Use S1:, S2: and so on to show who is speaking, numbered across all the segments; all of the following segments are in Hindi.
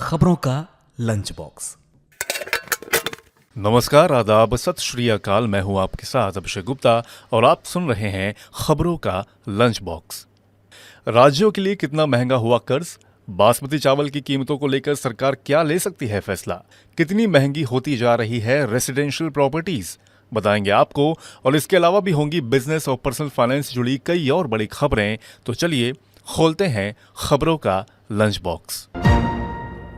S1: खबरों का लंच बॉक्स।
S2: नमस्कार, आदाब, सत श्री अकाल। मैं हूं आपके साथ अभिषेक गुप्ता और आप सुन रहे हैं खबरों का लंच बॉक्स। राज्यों के लिए कितना महंगा हुआ कर्ज? बासमती चावल की कीमतों को लेकर सरकार क्या ले सकती है फैसला? कितनी महंगी होती जा रही है रेसिडेंशियल प्रॉपर्टीज? बताएंगे आपको। और इसके अलावा भी होंगी बिजनेस और पर्सनल फाइनेंस से जुड़ी कई और बड़ी खबरें। तो चलिए खोलते हैं खबरों का लंच बॉक्स।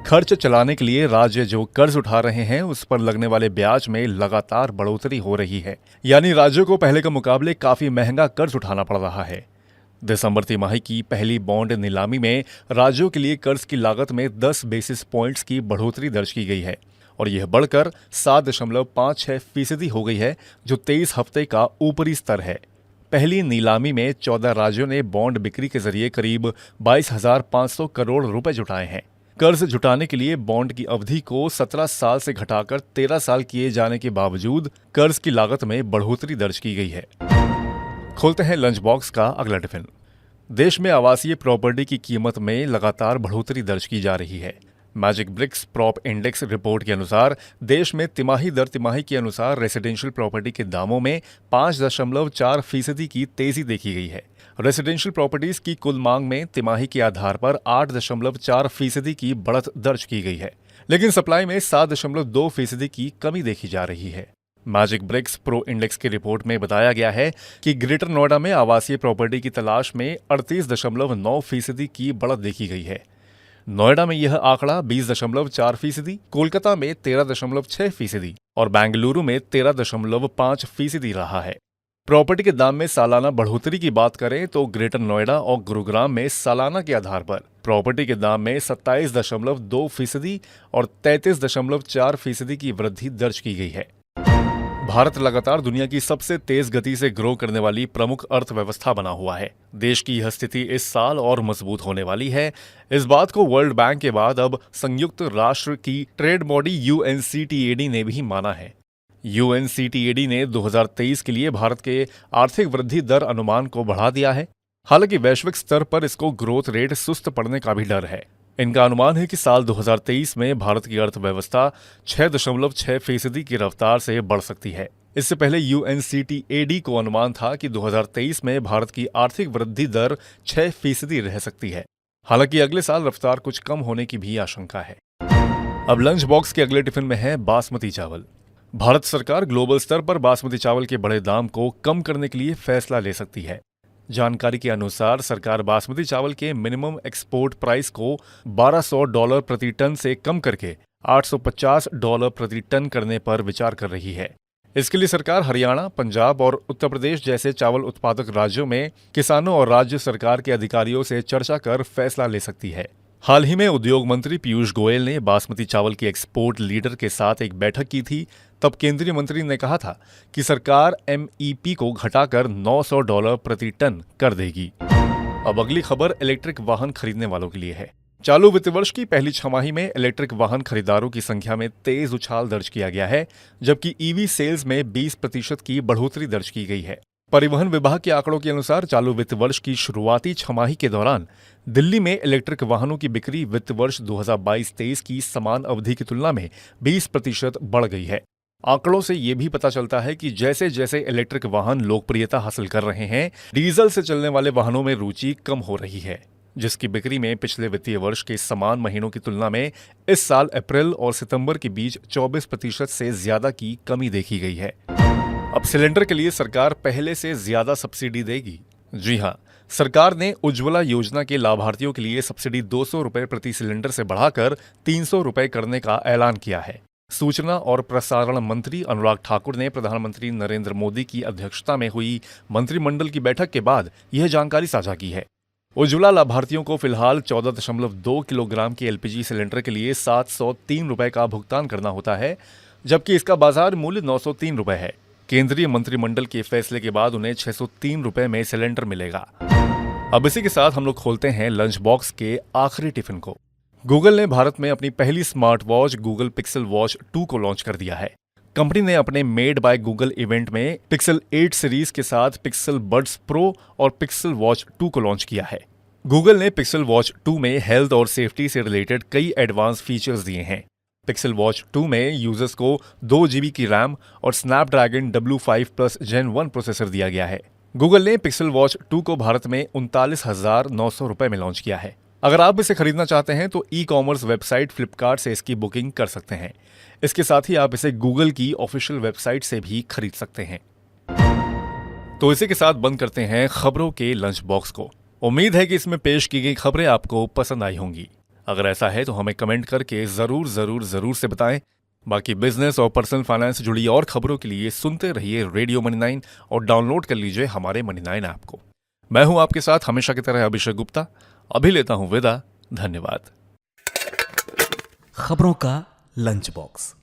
S2: खर्च चलाने के लिए राज्य जो कर्ज उठा रहे हैं उस पर लगने वाले ब्याज में लगातार बढ़ोतरी हो रही है। यानी राज्यों को पहले के मुकाबले काफी महंगा कर्ज उठाना पड़ रहा है। दिसंबर तिमाही की पहली बॉन्ड नीलामी में राज्यों के लिए कर्ज की लागत में 10 बेसिस पॉइंट्स की बढ़ोतरी दर्ज की गई है और यह बढ़कर 7.56% हो गई है, जो 23 हफ्ते का ऊपरी स्तर है। पहली नीलामी में 14 राज्यों ने बॉन्ड बिक्री के जरिए करीब 22,500 करोड़ रुपए जुटाए हैं। कर्ज जुटाने के लिए बॉन्ड की अवधि को 17 साल से घटाकर 13 साल किए जाने के बावजूद कर्ज की लागत में बढ़ोतरी दर्ज की गई है। खोलते हैं लंच बॉक्स का अगला टिफिन। देश में आवासीय प्रॉपर्टी की कीमत में लगातार बढ़ोतरी दर्ज की जा रही है। Magicbricks PropIndex report के अनुसार देश में तिमाही दर तिमाही के अनुसार रेसिडेंशियल प्रॉपर्टी के दामों में 5.4% की तेजी देखी गई है। रेसिडेंशियल प्रॉपर्टीज की कुल मांग में तिमाही के आधार पर 8.4% की बढ़त दर्ज की गई है, लेकिन सप्लाई में 7.2% की कमी देखी जा रही है। मैजिक ब्रिक्स प्रो इंडेक्स की रिपोर्ट में बताया गया है कि ग्रेटर नोएडा में आवासीय प्रॉपर्टी की तलाश में 38.9% की बढ़त देखी गई है। नोएडा में यह आंकड़ा 20.4%, कोलकाता में 13.6% और बेंगलुरु में 13.5% रहा है। प्रॉपर्टी के दाम में सालाना बढ़ोतरी की बात करें तो ग्रेटर नोएडा और गुरुग्राम में सालाना के आधार पर प्रॉपर्टी के दाम में 27.2% और 33.4% की वृद्धि दर्ज की गई है। भारत लगातार दुनिया की सबसे तेज गति से ग्रो करने वाली प्रमुख अर्थव्यवस्था बना हुआ है। देश की यह स्थिति इस साल और मजबूत होने वाली है। इस बात को वर्ल्ड बैंक के बाद अब संयुक्त राष्ट्र की ट्रेड बॉडी UNCTAD ने भी माना है। UNCTAD ने 2023 के लिए भारत के आर्थिक वृद्धि दर अनुमान को बढ़ा दिया है। हालांकि वैश्विक स्तर पर इसको ग्रोथ रेट सुस्त पड़ने का भी डर है। इनका अनुमान है कि साल 2023 में भारत की अर्थव्यवस्था 6.6% की रफ्तार से बढ़ सकती है। इससे पहले UNCTAD को अनुमान था कि 2023 में भारत की आर्थिक वृद्धि दर 6% रह सकती है। हालांकि अगले साल रफ्तार कुछ कम होने की भी आशंका है। अब लंच बॉक्स के अगले टिफिन में है बासमती चावल। भारत सरकार ग्लोबल स्तर पर बासमती चावल के बढ़े दाम को कम करने के लिए फैसला ले सकती है। जानकारी के अनुसार सरकार बासमती चावल के मिनिमम एक्सपोर्ट प्राइस को $1200 प्रति टन से कम करके $850 प्रति टन करने पर विचार कर रही है। इसके लिए सरकार हरियाणा, पंजाब और उत्तर प्रदेश जैसे चावल उत्पादक राज्यों में किसानों और राज्य सरकार के अधिकारियों से चर्चा कर फैसला ले सकती है। हाल ही में उद्योग मंत्री पीयूष गोयल ने बासमती चावल के एक्सपोर्ट लीडर के साथ एक बैठक की थी। तब केंद्रीय मंत्री ने कहा था कि सरकार MEP को घटाकर $900 प्रति टन कर देगी। अब अगली खबर इलेक्ट्रिक वाहन खरीदने वालों के लिए है। चालू वित्त वर्ष की पहली छमाही में इलेक्ट्रिक वाहन खरीदारों की संख्या में तेज उछाल दर्ज किया गया है, जबकि EV सेल्स में 20% की बढ़ोतरी दर्ज की गई है। परिवहन विभाग के आंकड़ों के अनुसार चालू वित्त वर्ष की शुरुआती छमाही के दौरान दिल्ली में इलेक्ट्रिक वाहनों की बिक्री वित्त वर्ष 2022-23 की समान अवधि की तुलना में 20% बढ़ गई है। आंकड़ों से ये भी पता चलता है कि जैसे जैसे इलेक्ट्रिक वाहन लोकप्रियता हासिल कर रहे हैं, डीजल से चलने वाले वाहनों में रुचि कम हो रही है, जिसकी बिक्री में पिछले वित्तीय वर्ष के समान महीनों की तुलना में इस साल अप्रैल और सितंबर के बीच 24% से ज्यादा की कमी देखी गई है। अब सिलेंडर के लिए सरकार पहले से ज्यादा सब्सिडी देगी। जी हां, सरकार ने उज्ज्वला योजना के लाभार्थियों के लिए सब्सिडी ₹200 प्रति सिलेंडर से बढ़ाकर ₹300 करने का ऐलान किया है। सूचना और प्रसारण मंत्री अनुराग ठाकुर ने प्रधानमंत्री नरेंद्र मोदी की अध्यक्षता में हुई मंत्रिमंडल की बैठक के बाद यह जानकारी साझा की है। उज्ज्वला लाभार्थियों को फिलहाल 14.2 किलोग्राम के LPG सिलेंडर के लिए ₹703 का भुगतान करना होता है, जबकि इसका बाजार मूल्य ₹903 है। केंद्रीय मंत्रिमंडल के फैसले के बाद उन्हें ₹603 में सिलेंडर मिलेगा। अब इसी के साथ हम लोग खोलते हैं लंच बॉक्स के आखिरी टिफिन को। गूगल ने भारत में अपनी पहली smart watch Google pixel watch 2 को लॉन्च कर दिया है। कंपनी ने अपने मेड बाय गूगल इवेंट में पिक्सल 8 सीरीज के साथ पिक्सल बड्स प्रो और पिक्सल वॉच 2 को लॉन्च किया है। गूगल ने पिक्सल वॉच 2 में हेल्थ और सेफ्टी से रिलेटेड कई एडवांस फीचर्स दिए हैं। पिक्सल वॉच 2 में यूजर्स को 2 GB की रैम और स्नैपड्रैगन W5+ Gen 1 प्रोसेसर दिया गया है। गूगल ने पिक्सल वॉच 2 को भारत में 39,900 रुपए में लॉन्च किया है। अगर आप इसे खरीदना चाहते हैं तो ई कॉमर्स वेबसाइट फ्लिपकार्ट से इसकी बुकिंग कर सकते हैं। इसके साथ ही आप इसे गूगल की ऑफिशियल वेबसाइट से भी खरीद सकते हैं। तो इसी के साथ बंद करते हैं खबरों के लंच बॉक्स को। उम्मीद है कि इसमें पेश की गई खबरें आपको पसंद आई होंगी। अगर ऐसा है तो हमें कमेंट करके जरूर से बताएं। बाकी बिजनेस और पर्सनल फाइनेंस से जुड़ी और खबरों के लिए सुनते रहिए रेडियो मनी 9 और डाउनलोड कर लीजिए हमारे मनी 9 ऐप को। मैं हूं आपके साथ हमेशा की तरह अभिषेक गुप्ता। अभी लेता हूं विदा। धन्यवाद।
S1: खबरों का लंच बॉक्स।